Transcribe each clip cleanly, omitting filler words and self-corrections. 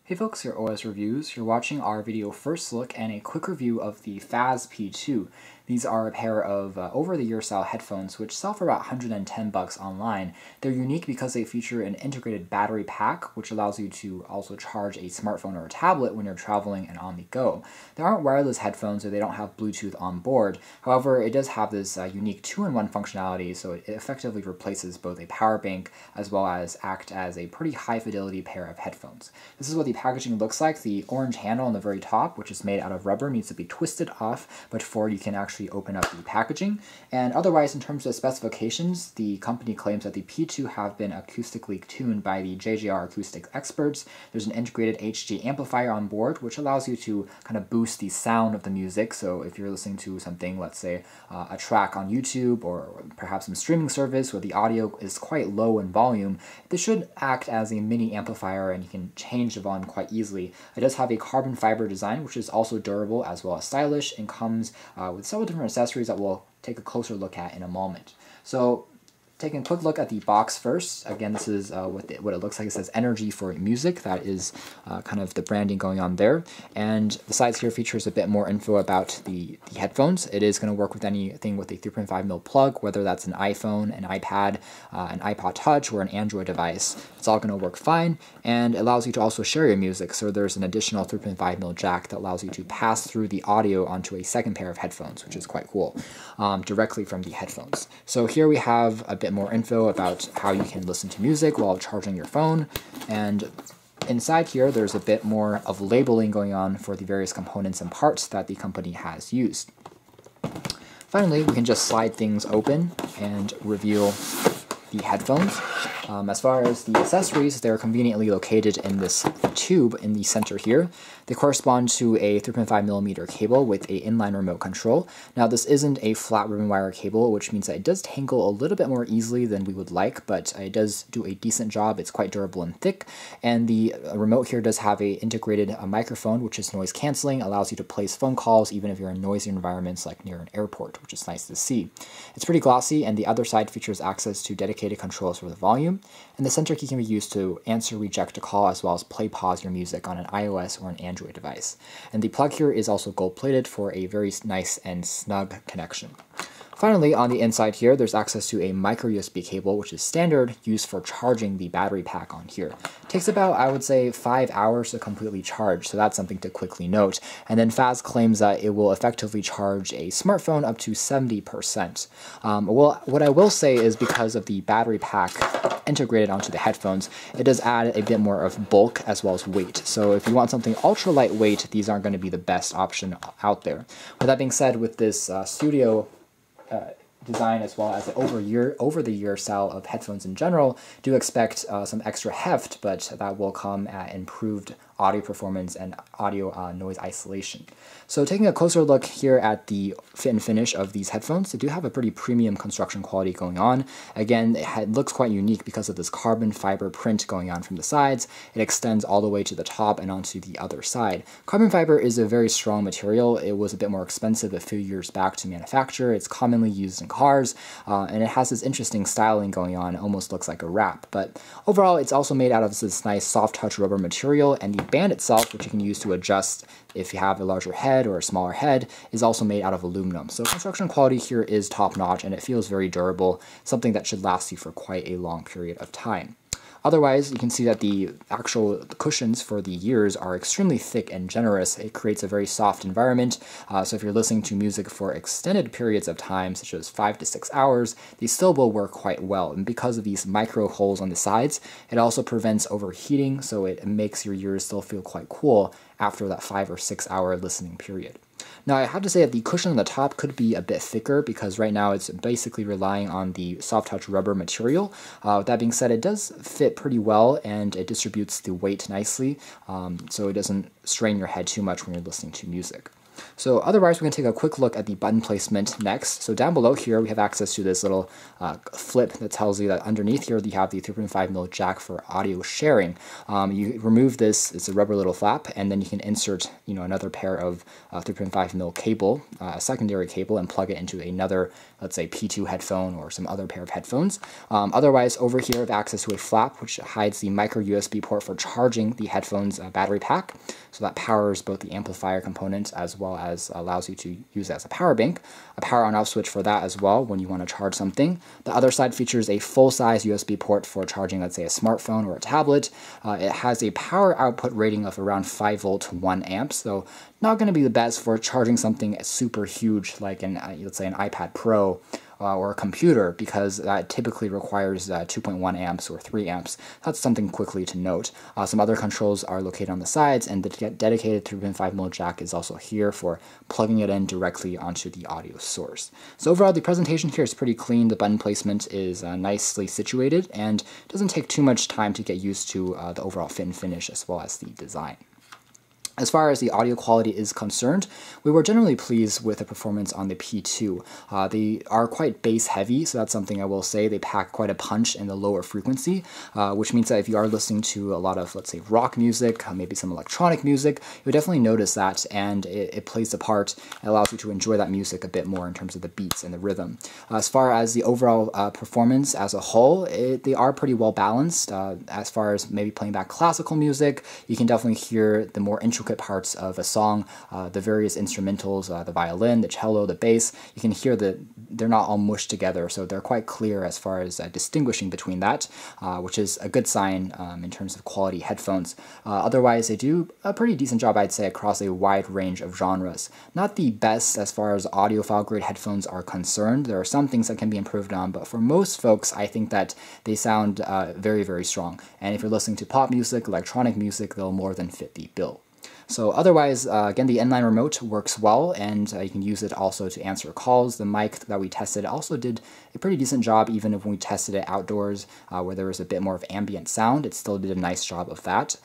Hey folks, here OS Reviews. You're watching our video first look and a quick review of the Phāz P2. These are a pair of over-the-ear style headphones which sell for about $110 online. They're unique because they feature an integrated battery pack which allows you to also charge a smartphone or a tablet when you're traveling and on the go. They aren't wireless headphones, so they don't have Bluetooth on board. However, it does have this unique 2-in-1 functionality, so it effectively replaces both a power bank as well as act as a pretty high-fidelity pair of headphones. This is what the packaging looks like. The orange handle on the very top, which is made out of rubber, needs to be twisted off before you can actually open up the packaging. And otherwise, in terms of specifications, the company claims that the P2 have been acoustically tuned by the JJR acoustic experts. There's an integrated HG amplifier on board, which allows you to kind of boost the sound of the music. So if you're listening to something, let's say a track on YouTube or perhaps some streaming service where the audio is quite low in volume, this should act as a mini amplifier and you can change the volume quite easily. It does have a carbon fiber design, which is also durable as well as stylish, and comes with several different accessories that we'll take a closer look at in a moment. So, taking a quick look at the box first. Again, this is what it looks like. It says Energy for Music. That is kind of the branding going on there. And the sides here features a bit more info about the headphones. It is going to work with anything with a 3.5mm plug, whether that's an iPhone, an iPad, an iPod Touch, or an Android device. It's all going to work fine, and it allows you to also share your music. So there's an additional 3.5mm jack that allows you to pass through the audio onto a second pair of headphones, which is quite cool, directly from the headphones. So here we have a bit more info about how you can listen to music while charging your phone, and inside here there's a bit more of labeling going on for the various components and parts that the company has used. Finally, we can just slide things open and reveal the headphones. As far as the accessories, they're conveniently located in this tube in the center here. They correspond to a 3.5mm cable with an inline remote control. Now, this isn't a flat ribbon wire cable, which means that it does tangle a little bit more easily than we would like, but it does do a decent job. It's quite durable and thick. And the remote here does have an integrated microphone, which is noise canceling, allows you to place phone calls even if you're in noisy environments like near an airport, which is nice to see. It's pretty glossy, and the other side features access to dedicated controls for the volume. And the center key can be used to answer, reject a call, as well as play, pause your music on an iOS or an Android device. And the plug here is also gold-plated for a very nice and snug connection. Finally, on the inside here, there's access to a micro USB cable, which is standard, used for charging the battery pack on here. It takes about, I would say, 5 hours to completely charge, so that's something to quickly note. And then Phāz claims that it will effectively charge a smartphone up to 70%. Well, what I will say is because of the battery pack integrated onto the headphones, it does add a bit more of bulk as well as weight. So if you want something ultra lightweight, these aren't going to be the best option out there. With that being said, with this studio design as well as the over-the-ear style of headphones in general, do expect some extra heft, but that will come at improved audio performance and audio noise isolation. So taking a closer look here at the fit and finish of these headphones, they do have a pretty premium construction quality going on. Again, it looks quite unique because of this carbon fiber print going on from the sides. It extends all the way to the top and onto the other side. Carbon fiber is a very strong material. It was a bit more expensive a few years back to manufacture. It's commonly used in cars, and it has this interesting styling going on. It almost looks like a wrap, but overall it's also made out of this nice soft touch rubber material, and the band itself, which you can use to adjust if you have a larger head or a smaller head, is also made out of aluminum. So construction quality here is top-notch, and it feels very durable, something that should last you for quite a long period of time. Otherwise, you can see that the actual cushions for the ears are extremely thick and generous. It creates a very soft environment, so if you're listening to music for extended periods of time, such as 5 to 6 hours, these still will work quite well. And because of these micro holes on the sides, it also prevents overheating, so it makes your ears still feel quite cool after that 5 or 6 hour listening period. Now, I have to say that the cushion on the top could be a bit thicker because right now it's basically relying on the soft touch rubber material. With that being said, it does fit pretty well and it distributes the weight nicely, so it doesn't strain your head too much when you're listening to music. So otherwise, we're going to take a quick look at the button placement next. So down below here, we have access to this little flip that tells you that underneath here, you have the 3.5mm jack for audio sharing. You remove this, it's a rubber little flap, and then you can insert another pair of 3.5mm cable, a secondary cable, and plug it into another, let's say P2 headphone or some other pair of headphones. Otherwise, over here I have access to a flap which hides the micro USB port for charging the headphone's battery pack. So that powers both the amplifier component as well as allows you to use it as a power bank. A power on-off switch for that as well when you want to charge something. The other side features a full-size USB port for charging, let's say, a smartphone or a tablet. It has a power output rating of around 5 volt 1 amp, so not going to be the best for charging something super huge like an, let's say, an iPad Pro or a computer, because that typically requires 2.1 amps or 3 amps. That's something quickly to note. Some other controls are located on the sides, and the dedicated 3.5mm jack is also here for plugging it in directly onto the audio source. So overall, the presentation here is pretty clean. The button placement is nicely situated, and it doesn't take too much time to get used to the overall fit and finish as well as the design. As far as the audio quality is concerned, we were generally pleased with the performance on the P2. They are quite bass heavy, so that's something I will say. They pack quite a punch in the lower frequency, which means that if you are listening to a lot of, let's say, rock music, maybe some electronic music, you'll definitely notice that, and it plays a part. It allows you to enjoy that music a bit more in terms of the beats and the rhythm. As far as the overall performance as a whole, they are pretty well balanced. As far as maybe playing back classical music, you can definitely hear the more intricate parts of a song, the various instrumentals, the violin, the cello, the bass. You can hear that they're not all mushed together, so they're quite clear as far as distinguishing between that, which is a good sign in terms of quality headphones. Otherwise, they do a pretty decent job, I'd say, across a wide range of genres. Not the best as far as audiophile grade headphones are concerned. There are some things that can be improved on, but for most folks, I think that they sound very, very strong. And if you're listening to pop music, electronic music, they'll more than fit the bill. So otherwise, again, the inline remote works well, and you can use it also to answer calls. The mic that we tested also did a pretty decent job, even if we tested it outdoors where there was a bit more of ambient sound. It still did a nice job of that.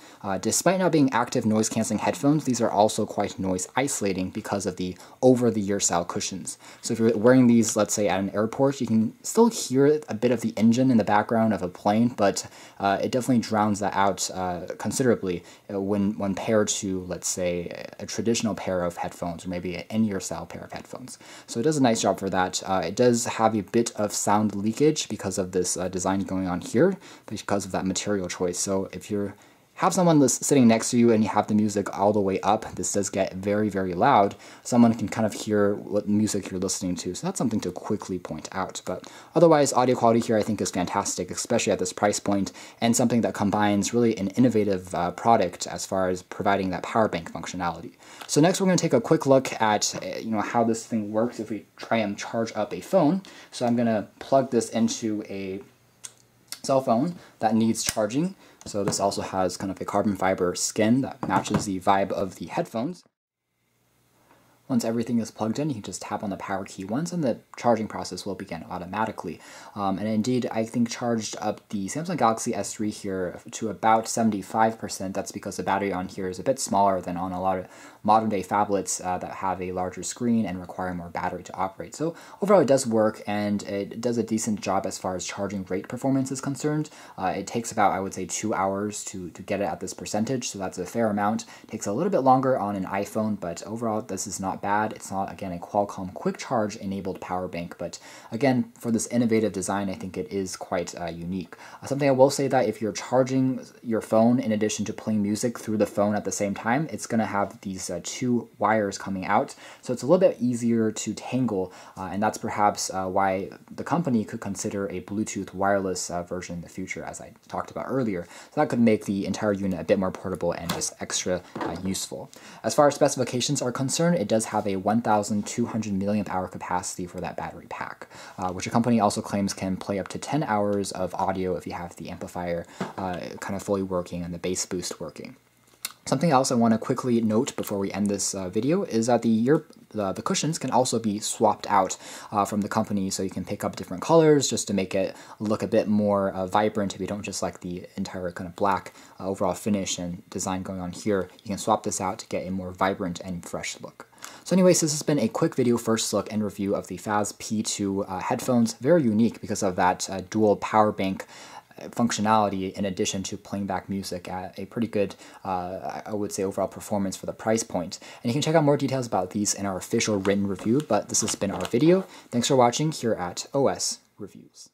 Despite not being active noise-canceling headphones, these are also quite noise isolating because of the over-the-ear style cushions. So if you're wearing these, let's say, at an airport, you can still hear a bit of the engine in the background of a plane, but it definitely drowns that out considerably when paired to, let's say, a traditional pair of headphones, or maybe an in-ear style pair of headphones. So it does a nice job for that. It does have a bit of sound leakage because of this design going on here, because of that material choice. So if you have someone sitting next to you and you have the music all the way up, this does get very, very loud. Someone can kind of hear what music you're listening to, so that's something to quickly point out. But otherwise, audio quality here I think is fantastic, especially at this price point, and something that combines really an innovative product as far as providing that power bank functionality. So next we're going to take a quick look at how this thing works if we try and charge up a phone. So I'm going to plug this into a cell phone that needs charging. So this also has kind of a carbon fiber skin that matches the vibe of the headphones. Once everything is plugged in, you can just tap on the power key once and the charging process will begin automatically. And indeed, I think charged up the Samsung Galaxy S3 here to about 75%. That's because the battery on here is a bit smaller than on a lot of modern day phablets that have a larger screen and require more battery to operate. So overall it does work, and it does a decent job as far as charging rate performance is concerned. It takes about, I would say, 2 hours to get it at this percentage, so that's a fair amount. It takes a little bit longer on an iPhone, but overall this is not bad. It's not, again, a Qualcomm quick charge enabled power bank, but again, for this innovative design, I think it is quite unique. Something I will say that if you're charging your phone in addition to playing music through the phone at the same time, it's going to have these 2 wires coming out, so it's a little bit easier to tangle, and that's perhaps why the company could consider a Bluetooth wireless version in the future, as I talked about earlier. So that could make the entire unit a bit more portable and just extra useful. As far as specifications are concerned, it does have a 1,200 milliamp hour capacity for that battery pack, which the company also claims can play up to 10 hours of audio if you have the amplifier kind of fully working and the bass boost working. Something else I want to quickly note before we end this video is that the cushions can also be swapped out from the company, so you can pick up different colors just to make it look a bit more vibrant. If you don't just like the entire kind of black overall finish and design going on here, you can swap this out to get a more vibrant and fresh look. So anyways, this has been a quick video first look and review of the Phāz P2 headphones. Very unique because of that dual power bank functionality in addition to playing back music at a pretty good, I would say, overall performance for the price point. And you can check out more details about these in our official written review, but this has been our video. Thanks for watching here at OS Reviews.